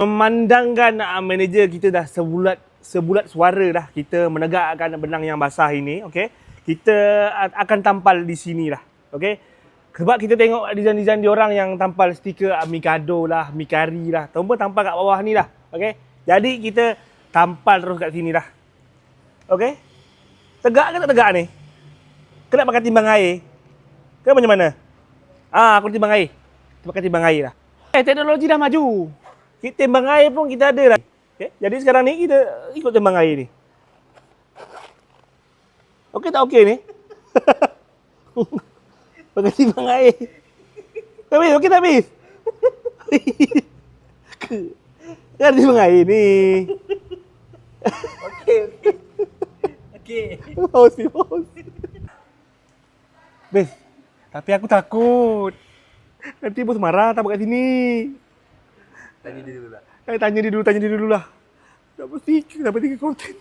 Memandangkan manager kita dah sebulat suara dah kita menegakkan benang yang basah ini, okey. Kita akan tampal di sini lah, okey. Sebab kita tengok design-design diorang yang tampal stiker Mikado lah, Mikari lah, tampal kat bawah ni lah, okey. Jadi kita tampal terus kat sini lah. Okey. Tegak ke tak tegak ni? Kau nak pakai timbang air? Ke macam mana? Aku timbang air. Kita pakai timbang air lah. Teknologi dah maju. Kita timbang air pun kita ada lah. Okay? Jadi sekarang ni kita ikut timbang air ni. Okey tak okey ni? Pakai timbang air. Habis, okey tak habis? Kan timbang air ni. Okey. Pause. Bes, tapi aku takut. Nanti bos marah tak kat sini. Tanya dia dulu lah. Tanya dia dulu lah. Tak mesti konten.